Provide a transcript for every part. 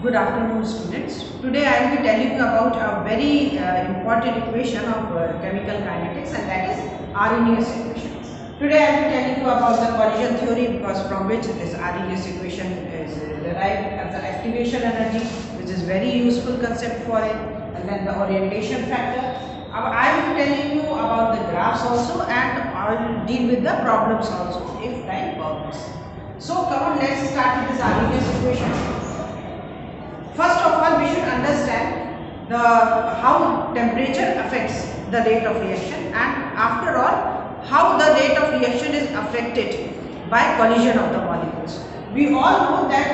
Good afternoon, students. Today I will be telling you about a very important equation of chemical kinetics, and that is Arrhenius equation. Today I will be telling you about the collision theory, because from which this Arrhenius equation is derived as the activation energy, which is very useful concept for it, and then the orientation factor. I will be telling you about the graphs also, and I will deal with the problems also if time permits. So come on, let's start with this Arrhenius equation. First of all, we should understand how temperature affects the rate of reaction, and after all, how the rate of reaction is affected by collision of the molecules. We all know that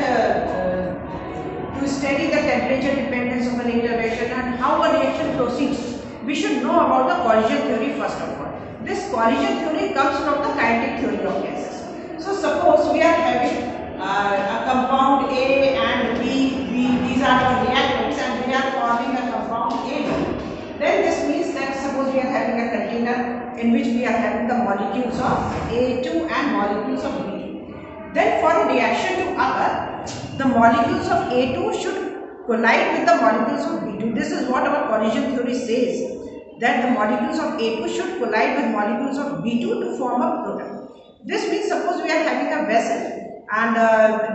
to study the temperature dependence of an reaction and how a reaction proceeds, we should know about the collision theory first of all. This collision theory comes from the kinetic theory of gases. So suppose we are having a compound A and B, these are the reactants, and we are forming a compound AB. Then this means that suppose we are having a container in which we are having the molecules of A2 and molecules of B2. Then for a reaction to occur, the molecules of A2 should collide with the molecules of B2. This is what our collision theory says, that the molecules of A2 should collide with molecules of B2 to form a product. This means suppose we are having a vessel and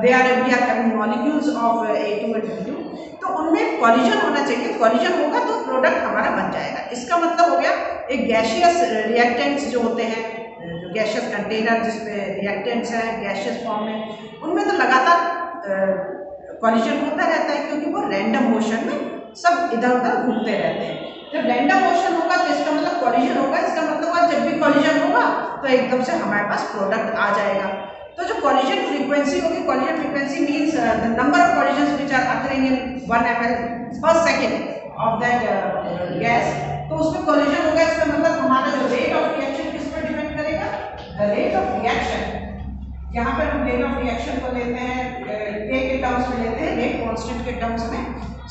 we are having molecules of A2 and B2, तो उनमें collision होना चाहिए. Collision होगा तो product हमारा बन जाएगा. इसका मतलब हो गया एक गैशियस रिएक्टेंट्स जो होते हैं, जो गैशियस कंटेनर जिसमें रिएक्टेंट्स हैं गैशियस फॉर्म में, उनमें तो लगातार कॉलिजन होता रहता है, क्योंकि वो रैंडम मोशन में सब इधर उधर घूमते रहते हैं. जब रैंडम मोशन होगा तो इसका मतलब कॉलिजन होगा. इसका मतलब होगा जब भी कॉलिजन होगा तो एकदम से हमारे पास प्रोडक्ट आ जाएगा. तो जो कॉलिजन फ्रीक्वेंसी होगी, collision frequency means the number of collisions which are occurring in 1 ml पर सेकंड ऑफ दैट गैस, तो उसमें कॉलिजन होगा. इसका मतलब हमारा जो रेट ऑफ रिएक्शन किस पर डिपेंड करेगा? The rate of reaction. यहाँ पर हम रेट ऑफ रिएक्शन को लेते हैं K के टर्म्स में, लेते हैं रेट कांस्टेंट के टर्म्स में.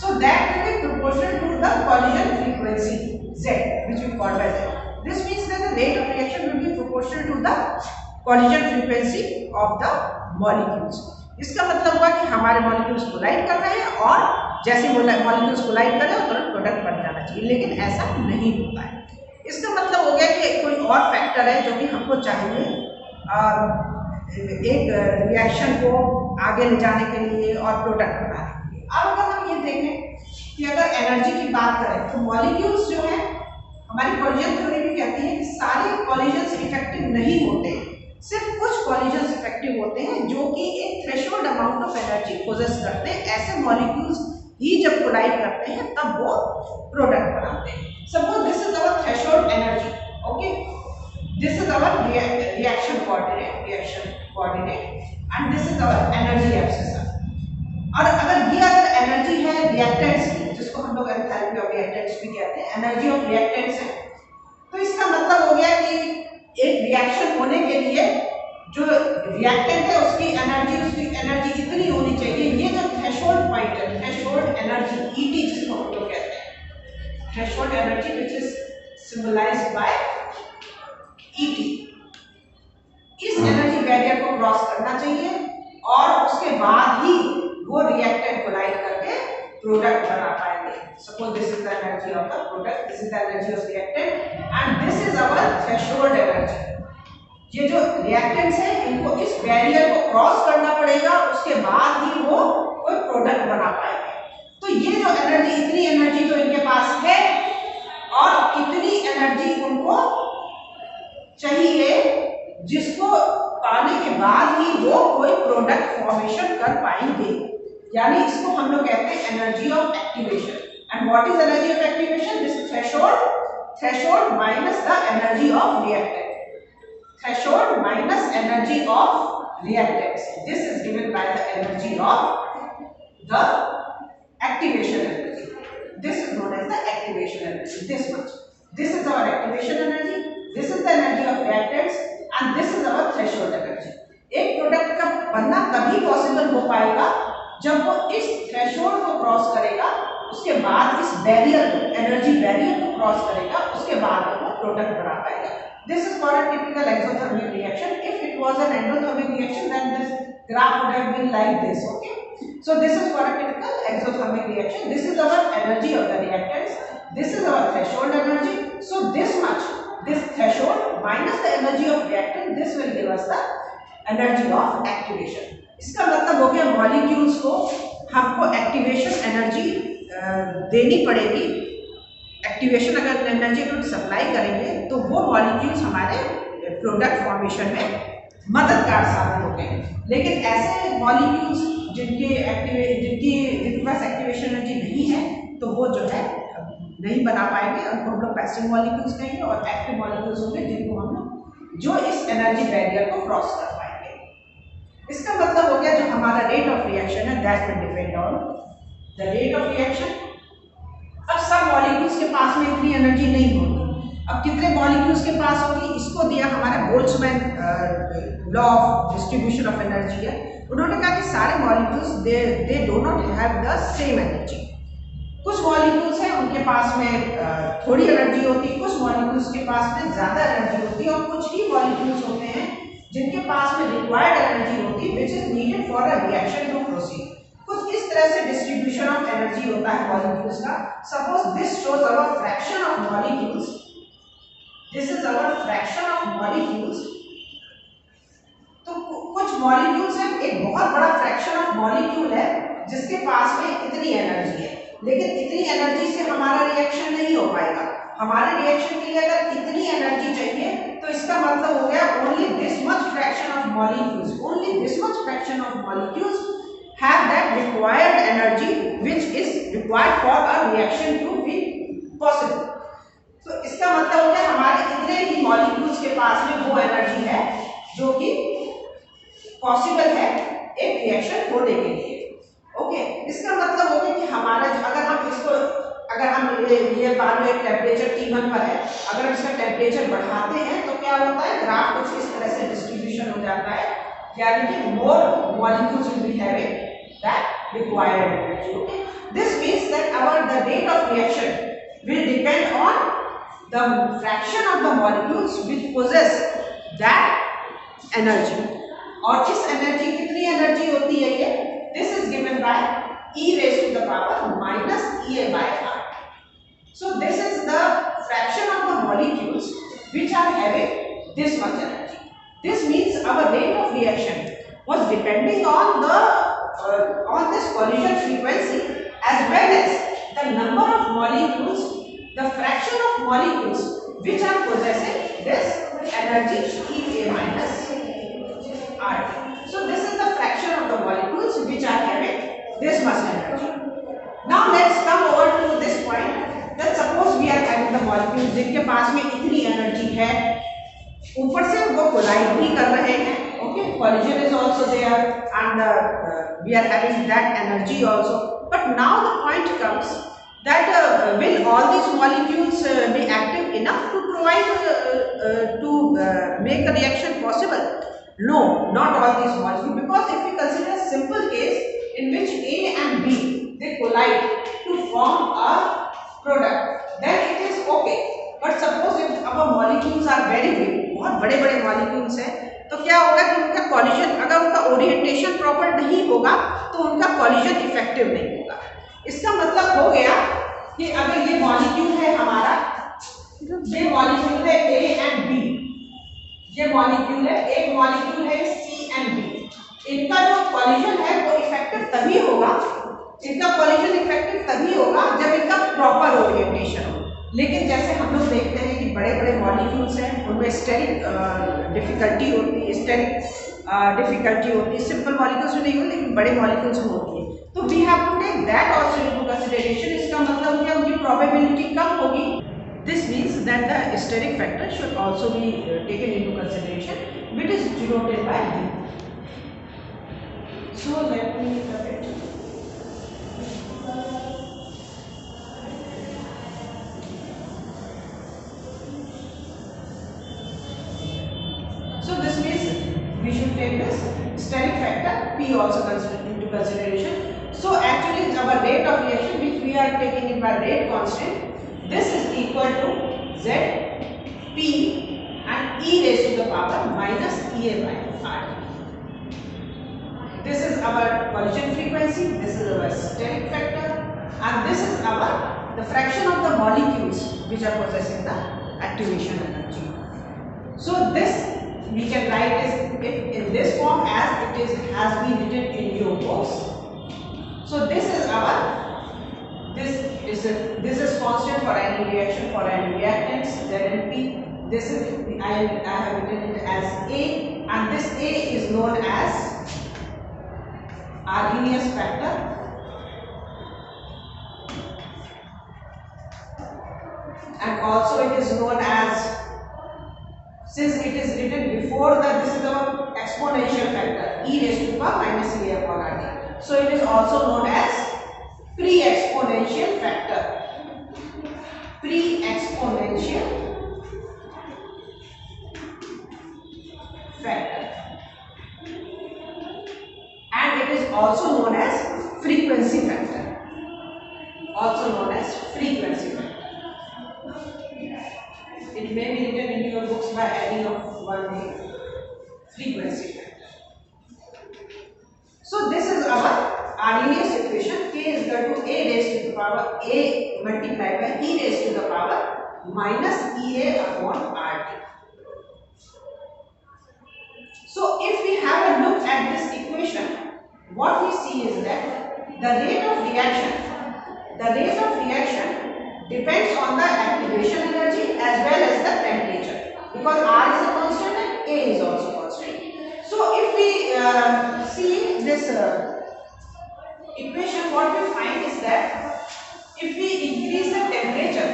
So that will be proportional to the collision frequency Z, which we call by Z. This means that the rate of reaction will be proportional to the collision frequency of the molecules. इसका मतलब हुआ कि हमारे molecules collide कर रहे हैं, और जैसे मॉलिक्यूल्स कोलाइड कर रहे हैं तुरंत प्रोडक्ट बन जाना चाहिए, लेकिन ऐसा नहीं होता है. इसका मतलब हो गया कि कोई और फैक्टर है जो कि हमको चाहिए एक रिएक्शन को आगे ले जाने के लिए और प्रोडक्ट बनाने के लिए. अब अगर हम ये देखें कि अगर एनर्जी की बात करें तो मॉलिक्यूल्स जो है, हमारी कॉलिजन थ्योरी भी कहती है कि सारे कॉलिजन्स इफेक्टिव नहीं होते, सिर्फ कुछ कॉलिजन्स इफेक्टिव होते हैं जो कि एक threshold amount of energy possess करते हैं. ऐसे मॉलिक्यूल्स ही जब कोलाइड करते हैं तब वो प्रोडक्ट बनाते हैं. Suppose this is our threshold energy. Okay, this is our reaction coordinate and this is our energy abscissa. और अगर ये एनर्जी है रिएक्टेंट्स की, जिसको हम लोग एंथैल्पी ऑफ रिएक्टेंट्स भी कहते हैं, एनर्जी ऑफ रिएक्टेंट्स है, तो इसका मतलब हो गया कि एक रिएक्शन होने के लिए जो रिएक्टेंट है उसकी एनर्जी इतनी होनी चाहिए. ये जो थ्रेशोल्ड पॉइंट है, थ्रेशोल्ड एनर्जी ET जिसको हम लोग कहते हैं, threshold energy which is symbolized by ET, इस एनर्जी बैरियर को क्रॉस करना चाहिए और उसके बाद ही वो रिएक्टेंट कोलाइड करके प्रोडक्ट बना पाएंगे. Suppose this is the energy of the product, this is the energy of reactant, and this is our threshold energy. ये जो रिएक्टेंट्स हैं इनको इस बैरियर को क्रॉस करना पड़ेगा, उसके बाद ही वो कोई प्रोडक्ट बना पाएंगे. तो ये जो एनर्जी, इतनी एनर्जी तो इनके पास है, और इतनी एनर्जी उनको चाहिए जिसको पाने के बाद ही वो कोई प्रोडक्ट फॉर्मेशन कर पाएंगे. यानी इसको हम लोग कहते हैं energy of activation. And what is energy of activation? This threshold minus the energy of reactant. Threshold minus energy of reactants. This is given by the energy of the activation energy. This is known as the activation energy. This much. This is our activation energy, this is the energy of reactants, and this is our threshold energy. एक product का बनना तभी possible हो पाएगा जब वो इस threshold को क्रॉस करेगा, उसके बाद इस बैरियर को, एनर्जी बैरियर को क्रॉस करेगा, उसके बाद वो प्रोडक्ट बना पाएगा. This is for a typical exothermic reaction. If it was an endothermic reaction, then this graph would have been like this. Okay. So this is for a typical exothermic reaction. This is our energy of the reactants. This is our threshold energy. So this much, this threshold minus the energy of reactant, this will give us the energy of activation. इसका मतलब हो गया molecules को हमको activation energy देनी पड़ेगी। Activation अगर energy को सप्लाई करेंगे तो वो मॉलिक्यूल्स हमारे प्रोडक्ट फॉर्मेशन में मददगार साबित होते हैं। लेकिन ऐसे मॉलिक्यूल्स जिनके पास एक्टिवेशन एनर्जी नहीं है तो वो जो है नहीं बना पाएंगे, उनको हम लोग पैसिव मॉलिक्यूल्स कहेंगे, और एक्टिव मॉलिक्यूल्स होंगे जिनको हम लोग जो इस एनर्जी बैरियर को क्रॉस कर पाएंगे। इसका मतलब हो गया जो हमारा रेट ऑफ रिएक्शन है that will depend on the rate of reaction. अब सब मॉलिक्यूल्स के पास में इतनी एनर्जी नहीं होगी। अब कितने मॉलिक्यूल्स के पास होगी, इसको दिया हमारा Boltzmann law of distribution of energy है। उन्होंने कहा कि सारे molecules they do not have the same energy. कुछ मॉलिक्यूल्स हैं उनके पास में थोड़ी एनर्जी होती है, कुछ मॉलिक्यूल्स के पास में ज्यादा एनर्जी होती है, और कुछ ही मॉलिक्यूल्स होते हैं जिनके पास में रिक्वायर्ड एनर्जी होती है which is needed for a reaction to proceed. कुछ इस तरह से डिस्ट्रीब्यूशन ऑफ एनर्जी होता है मॉलिक्यूल्स का। Suppose this shows our fraction of molecules, this is our fraction of molecules. तो कुछ मॉलिक्यूल्स हैं, एक बहुत बड़ा फ्रैक्शन ऑफ मॉलिक्यूल है जिसके पास में इतनी एनर्जी है, लेकिन इतनी एनर्जी से हमारा रिएक्शन नहीं हो पाएगा। हमारे रिएक्शन के लिए अगर इतनी एनर्जी चाहिए तो इसका मतलब हो गया only this much fraction of molecules, only this much fraction of molecules have that required energy which is required for a reaction to be possible. तो इसका मतलब हो गया हमारे इतने ही मॉलिक्यूल्स के पास में वो एनर्जी है जो कि पॉसिबल है एक रिएक्शन होने के लिए। ओके, इसका मतलब हो गया कि हमारा अगर हम इसको ये मान लो एक टेम्परेचर T1 पर है, अगर हम इसका टेम्परेचर बढ़ाते हैं तो क्या होता है, ग्राफ कुछ इस तरह से डिस्ट्रीब्यूशन हो जाता है, यानी कि more molecules will be having that required energy. Okay, this means that the rate of reaction will depend on the fraction of the molecules which possess that energy. और इस एनर्जी कितनी एनर्जी होती है ये, this is given by e raised to the power minus EA by R. So this is the fraction of the molecules which are having this much energy. This means our rate of reaction was depending on this collision frequency as well as the number of molecules, the fraction of molecules which are possessing this energy EA minus RT. So this is the fraction of the molecules which are having this much energy. Now let's come over to this point that suppose we are having the molecules जिनके पास में इतनी energy है, ऊपर से वो collide भी कर रहे हैं। Okay, collision is also there and we are having that energy also. But now the point comes that will all these molecules be active enough to provide to make a reaction possible? No, not all these molecules, because if we consider a simple case in which A and B they collide to form a product, then it is okay. But suppose if our molecules are very big, बहुत बड़े-बड़े molecules हैं, तो क्या होगा कि उनका collision, अगर उनका ओरिएंटेशन प्रॉपर नहीं होगा तो उनका कॉलिजन इफेक्टिव नहीं होगा। इसका मतलब हो गया कि अगर ये मॉलिक्यूल है हमारा, ये मॉलिक्यूल है A एंड B, ये मॉलिक्यूल है, एक मॉलिक्यूल है C एंड B, इनका जो कॉलिजन है वो इफेक्टिव तभी होगा, इनका कॉलिजन इफेक्टिव तभी होगा जब इनका प्रॉपर ओरिएंटेशन हो। लेकिन जैसे हम लोग देखते हैं कि बड़े बड़े मॉलिक्यूल्स हैं, उनमें स्टेरिक डिफिकल्टी होती है, सिंपल मॉलिक्यूल्स में नहीं होती लेकिन बड़े मॉलिक्यूल्स में होती है। तो we have to take that also into consideration. इसका मतलब क्या, उनकी प्रोबेबिलिटी कम होगी। This means that the steric factor should also be taken into consideration which is denoted by D. So let me rub it. So this means we should take this steric factor P also into consideration. So actually our rate of reaction which we are taking it by rate constant, this is equal to Z P and and e raised to the power minus Ea by RT. This is our collision frequency, this is our steric factor, and this is the fraction of the molecules which are possessing the activation energy. So this we can write if in this form as it has been written in your books. So this is this is constant for any reaction, for any reactants, ZnP. This is I have written it as A, and this A is known as Arrhenius factor, and also it is known as, since it is written before that, this is our exponential factor e raised to the power minus A upon RT. So it is also known as pre-exponential factor. Pre-exponential factor. And it is also known as frequency factor. Also known as frequency factor. It may be written in your books by adding of one name, frequency factor. So this is our Arrhenius equation. K is equal to A raised to the power A multiplied by E raised to the power minus Ea upon RT. So if we have a look at this equation, what we see is that the rate of reaction depends on the activation energy as well as the temperature, because R is a constant and A is also constant. So if we see this equation, what we find is that if we increase the temperature,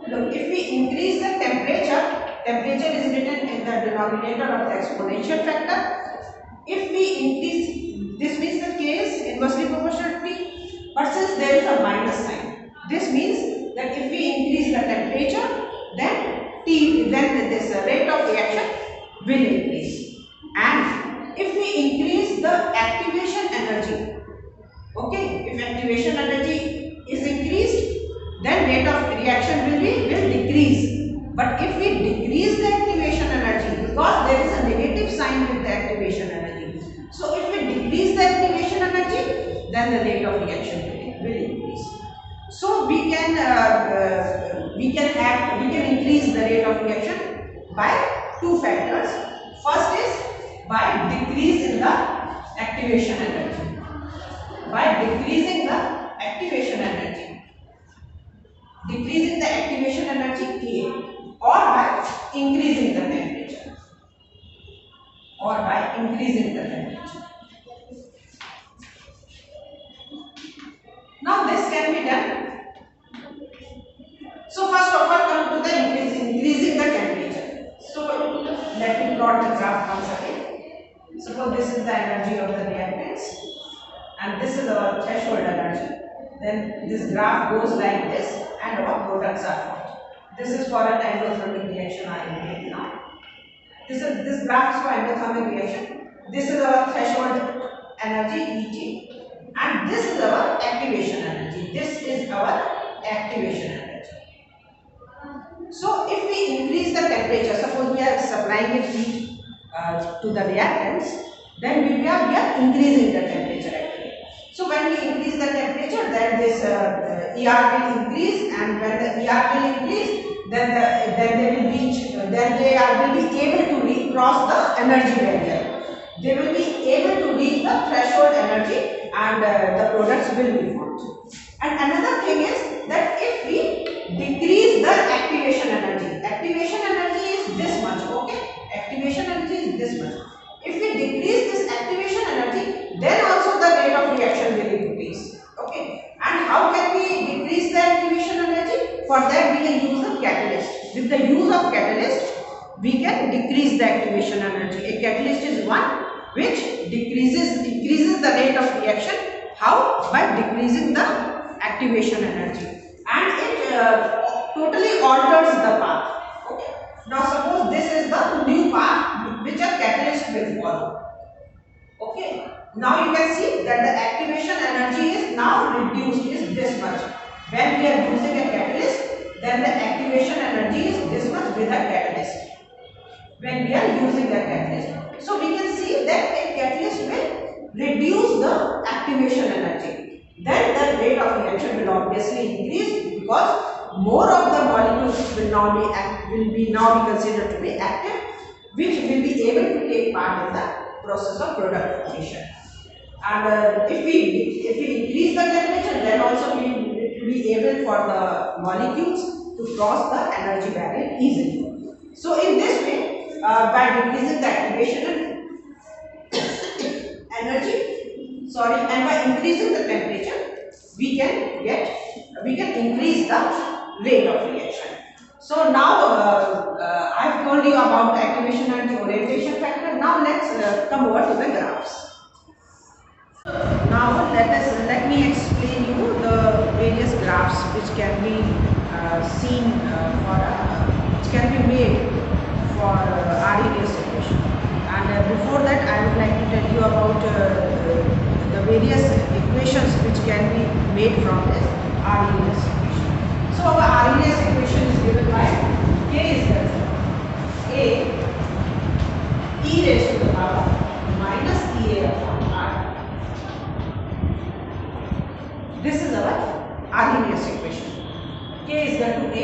look, if we increase the temperature is written in the denominator of the exponential factor. If we increase, this means the K is inversely proportional to T, but since there is a minus sign, this means that if we increase the temperature, then this rate of reaction will increase. And if we increase the activation energy, okay, if activation energy is increased, then rate of reaction will decrease. But if we decrease the activation energy, because there is a negative sign with the activation energy, so if we decrease the activation energy, then the rate of reaction will increase. So we can increase the rate of reaction by two factors. First is by decrease in the activation energy. By decreasing the activation energy, K, or by increasing the temperature, Now this can be done. So first of all, come to the increasing the temperature. So let me plot the graph once again. Suppose this is the energy of the reactants and this is our threshold energy. Then this graph goes like this and our products are formed. This is for an endothermic reaction I am doing now. This graph is for endothermic reaction. This is our threshold energy ET, and this is our activation energy. So if we increase the temperature, suppose we are supplying heat to the reactants, then we are increasing the temperature actually. So when we increase the temperature, then this ER will increase, and when the ER will increase, then they will be able to cross the energy barrier. They will be able to reach the threshold energy, and the products will be formed. And another thing is that if we decrease the activation energy is this much, okay? Activation energy is this much. If we decrease this activation energy, then also the rate of reaction will increase, okay? And how can we decrease the activation energy? For that we can use the catalyst. With the use of catalyst, we can decrease the activation energy. A catalyst is one which increases the rate of reaction. How? By decreasing the activation energy, and it totally alters the path. Okay. Now suppose this is the new path which a catalyst will follow. Okay. Now you can see that the activation energy is now reduced, is this much. When we are using a catalyst, then the activation energy is this much with a catalyst. using the catalyst. So we can see that a catalyst will reduce the activation energy. Then the rate of reaction will obviously increase because more of the molecules will now be considered to be active, which will be able to take part in the process of product formation. And if we increase the temperature, then also we will be able for the molecules to cross the energy barrier easily. So in this way, by decreasing the activation energy, and by increasing the temperature, we can increase the rate of reaction. So now I have told you about the activation and orientation factor. Now let's come over to the graphs. Now let me explain you the various graphs which can be seen which can be made for Arrhenius equation. And before that, I would like to tell you about the various equations which can be made from this Arrhenius equation. So our Arrhenius equation is given by K is equal to A e raised to the power minus Ea upon R. This is our Arrhenius equation. K is equal to A.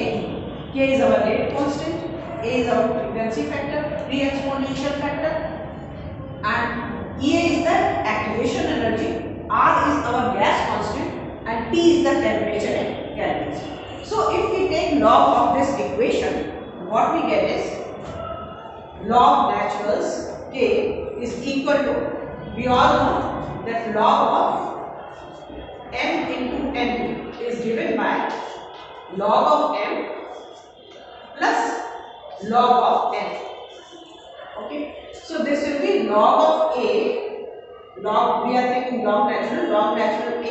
K is our rate constant. A is our frequency factor, pre-exponential factor, and Ea is the activation energy. R is our gas constant, and T is the temperature in Kelvin. So if we take log of this equation, what we get is log naturals K is equal to, we all know that log of m into n is given by log of m plus log of n. Okay, so this will be log of A, we are taking log natural A.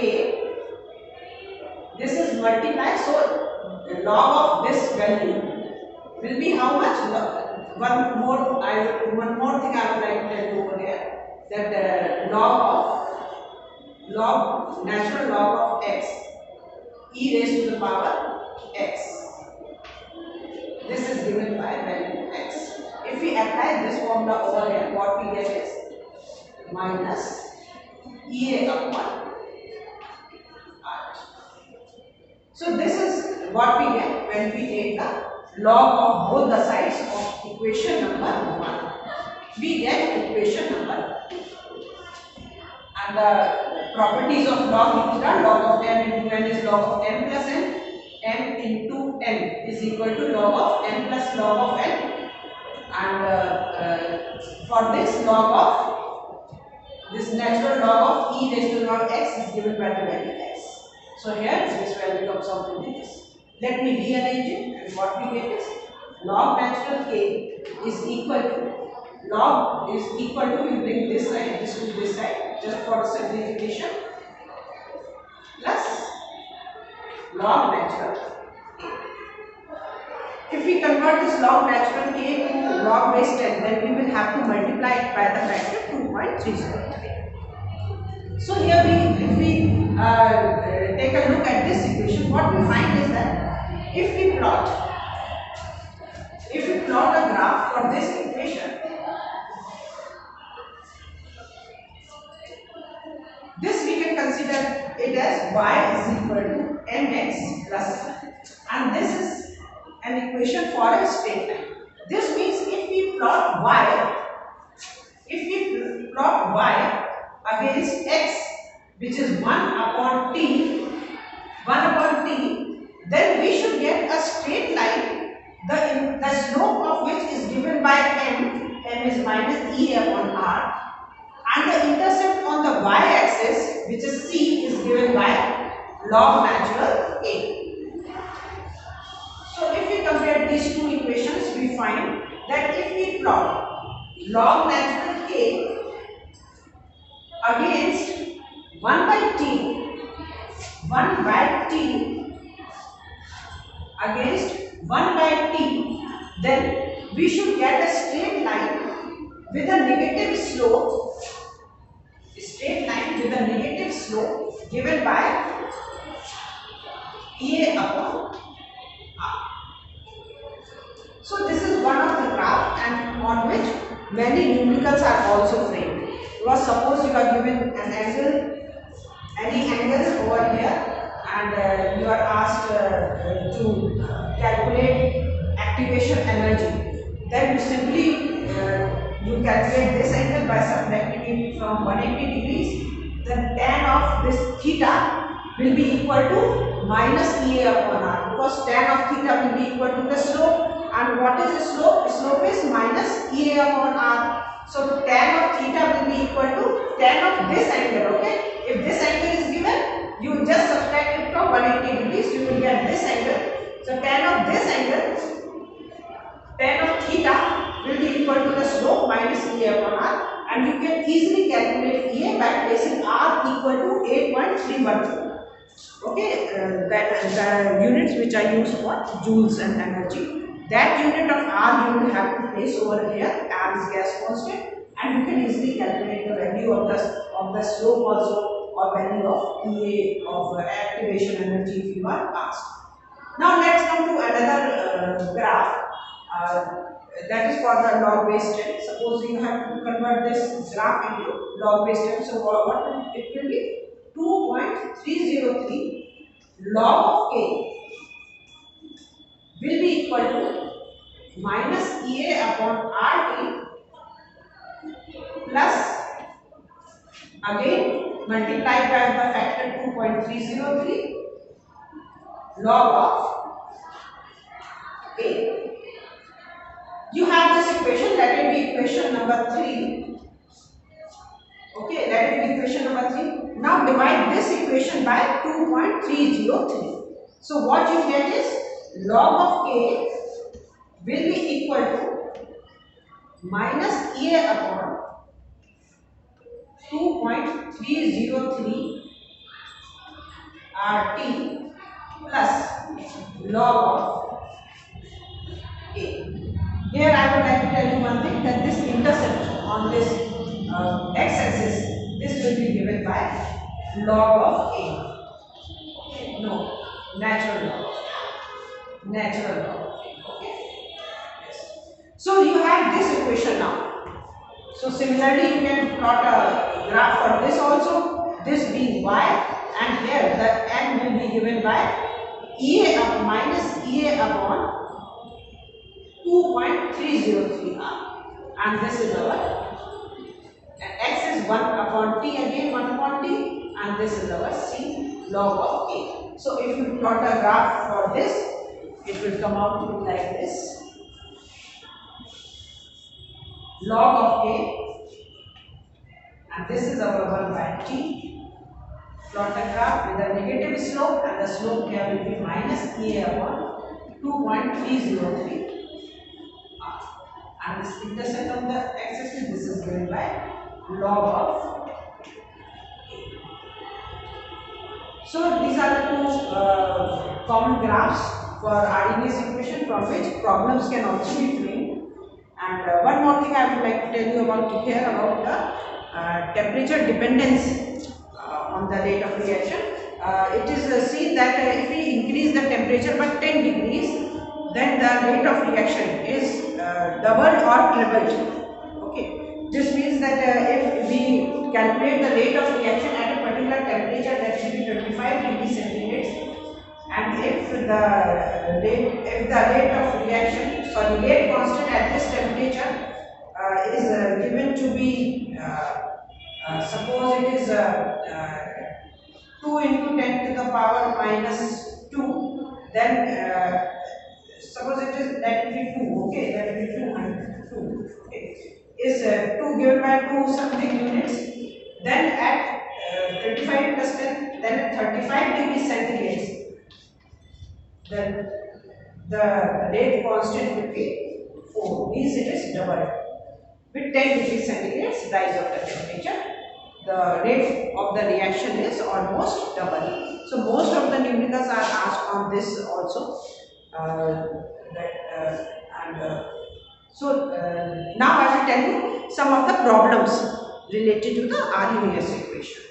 This is multiplied, so the log of this value will be how much? One more thing I would like to tell you over here, that the natural log of x e raised to the power x. This is given by value x. If we apply this formula over here, what we get is minus Ea upon R. So this is what we get when we take the log of both the sides of equation number 1. We get equation number 2. And the properties of log which are log of m into n is log of m plus n. M into n is equal to log of n plus log of n, and for this this natural log of e raised to the power x is given by the value x. So here this value comes out to be this. Let me rearrange it, and what we get is log natural k is equal to we bring this side, this to this side just for simplification, plus log natural k. If we convert this log natural k to log base 10, then we will have to multiply it by the factor 2.303. So here if we take a look at this equation, what we find is that if we plot a graph for this equation, this we can consider it as y is equal to mx plus 1, and this is an equation for a straight line. This means if we plot y against x, which is 1 upon t, then we should get a straight line, the slope of which is given by m is minus E upon r, and the intercept on the y-axis, which is c, is given by log natural a. So if we compare these two equations, we find that if we plot log natural k against 1 by t against 1 by t, then we should get a straight line with a negative slope, given by E upon R. So this is one of the graph, and on which many numericals are also framed. Because suppose you are given an angle, any angle over here, and you are asked to calculate activation energy, then you simply you calculate this angle by subtracting it from 180 degrees. Then tan of this theta will be equal to minus Ea upon r, because tan of theta will be equal to the slope. And what is the slope? Slope is minus Ea upon r. So tan of theta will be equal to tan of this angle. Okay, if this angle is given, you just subtract it from 180 degrees, you will get this angle. So tan of this angle, tan of theta will be equal to the slope minus Ea upon r, and you can easily calculate Ea by placing r equal to 8.312. Okay, the units which are used for joules and energy, that unit of r you will have to place over here as gas constant, and you can easily calculate the value of the slope also, or value of Ea of activation energy if you are asked. Now let's come to another graph. That is for the log base 10. Suppose you have to convert this graph into log base 10. So what will it will be? 2.303 log of k will be equal to minus Ea upon RT plus, again multiplied by the factor 2.303 log of k. You have this equation, let it be equation number 3. Okay, let it be equation number 3. Now divide this equation by 2.303. So what you get is log of k will be equal to minus Ea upon 2.303 RT plus log of k. Here I would like to tell you one thing, that this intercept on this x-axis, this will be given by log of a. Okay, no, natural log. Natural log. Okay. Yes. So you have this equation now. So similarly, you can plot a graph for this also. This being y, and here the n will be given by Ea of minus Ea upon 2.303 r, and this is our x is 1 upon t, again 1 upon t, and this is our c log of k. So if you plot a graph for this, it will come out to be like this: log of k, and this is our 1 by t. Plot a graph with a negative slope, and the slope here will be minus Ea upon 2.303. And this intercept of the x-axis, this is given by log of k. So these are the two common graphs for Arrhenius equation, from which problems can also be framed. And one more thing I would like to tell you about here, about the temperature dependence on the rate of reaction. It is seen that if we increase the temperature by 10 degrees, then the rate of reaction is doubled or tripled. Okay, this means that if we calculate the rate of reaction at a particular temperature, that should be 25 degrees centigrade, and if the rate of reaction, rate constant at this temperature is given to be, suppose it is 2 into 10 to the power minus 2, then suppose it is, that will be 2, okay, that will be 200, okay, is 2 given by 2 something units, then at 25 plus 10, then at 35 degrees centigrade, then the rate constant will be 4, means it is doubled. With 10 degrees centigrade rise of the temperature, the rate of the reaction is almost double. So most of the numericals are asked on this also. Now I will tell you some of the problems related to the Arrhenius equation.